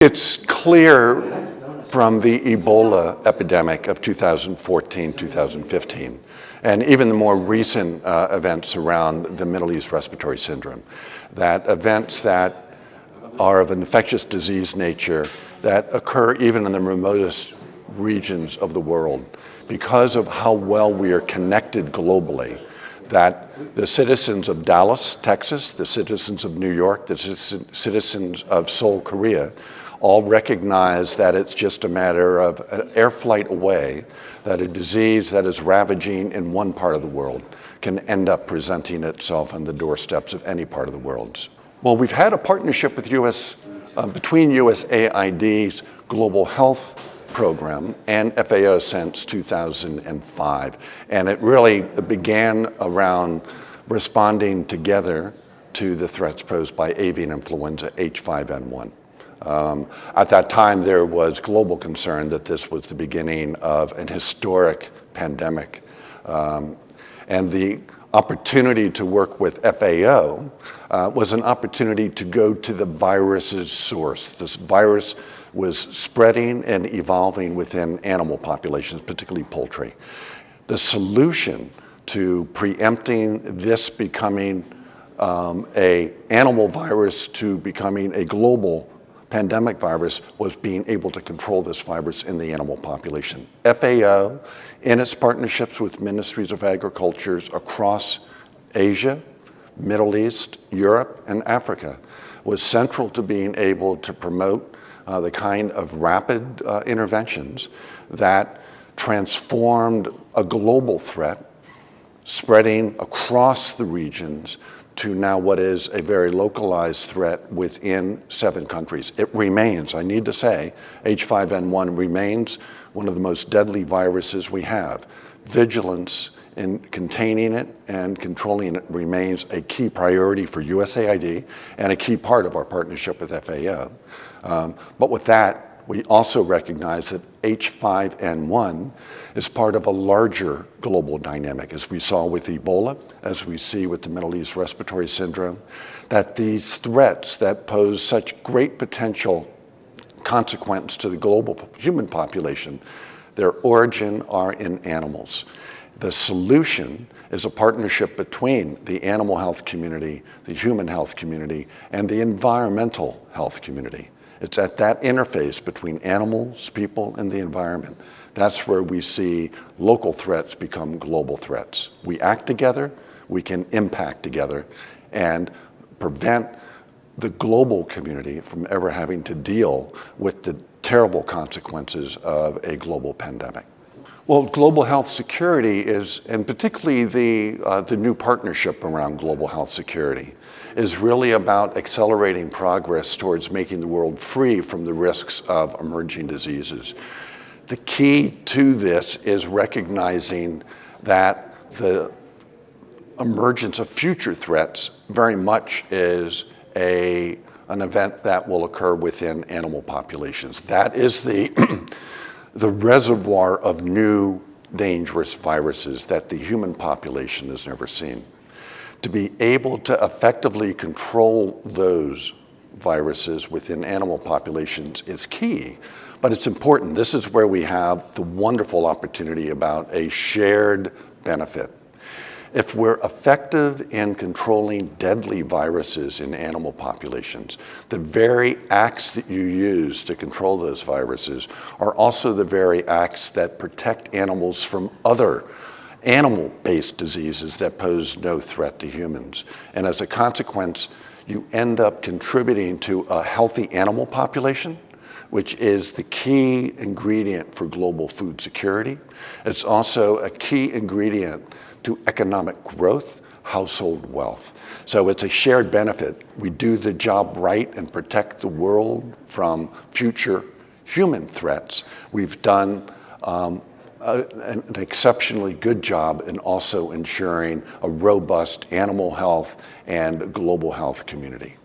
It's clear from the Ebola epidemic of 2014, 2015, and even the more recent events around the Middle East respiratory syndrome, that events that are of an infectious disease nature that occur even in the remotest regions of the world, because of how well we are connected globally, that the citizens of Dallas, Texas, the citizens of New York, the citizens of Seoul, Korea, all recognize that it's just a matter of an air flight away, that a disease that is ravaging in one part of the world can end up presenting itself on the doorsteps of any part of the world. Well, we've had a partnership with between USAID's Global Health Program and FAO since 2005, and it really began around responding together to the threats posed by avian influenza H5N1. At that time, there was global concern that this was the beginning of an historic pandemic. And the opportunity to work with FAO was an opportunity to go to the virus's source. This virus was spreading and evolving within animal populations, particularly poultry. The solution to preempting this becoming an animal virus to becoming a global pandemic virus was being able to control this virus in the animal population. FAO, in its partnerships with ministries of agriculture across Asia, Middle East, Europe, and Africa, was central to being able to promote the kind of rapid interventions that transformed a global threat, spreading across the regions to now what is a very localized threat within 7 countries. It remains, I need to say, H5N1 remains one of the most deadly viruses we have. Vigilance in containing it and controlling it remains a key priority for USAID and a key part of our partnership with FAO. But with that, we also recognize that H5N1 is part of a larger global dynamic, as we saw with Ebola, as we see with the Middle East respiratory syndrome, that these threats that pose such great potential consequence to the global human population, their origin are in animals. The solution is a partnership between the animal health community, the human health community, and the environmental health community. It's at that interface between animals, people, and the environment. That's where we see local threats become global threats. We act together, we can impact together, and prevent the global community from ever having to deal with the terrible consequences of a global pandemic. Well, global health security is, and particularly the new partnership around global health security, is really about accelerating progress towards making the world free from the risks of emerging diseases. The key to this is recognizing that the emergence of future threats very much is an event that will occur within animal populations. That is the reservoir of new dangerous viruses that the human population has never seen. To be able to effectively control those viruses within animal populations is key, but it's important. This is where we have the wonderful opportunity about a shared benefit. If we're effective in controlling deadly viruses in animal populations, the very acts that you use to control those viruses are also the very acts that protect animals from other animal-based diseases that pose no threat to humans. And as a consequence, you end up contributing to a healthy animal population, which is the key ingredient for global food security. It's also a key ingredient to economic growth, household wealth. So it's a shared benefit. We do the job right and protect the world from future human threats. We've done an exceptionally good job in also ensuring a robust animal health and global health community.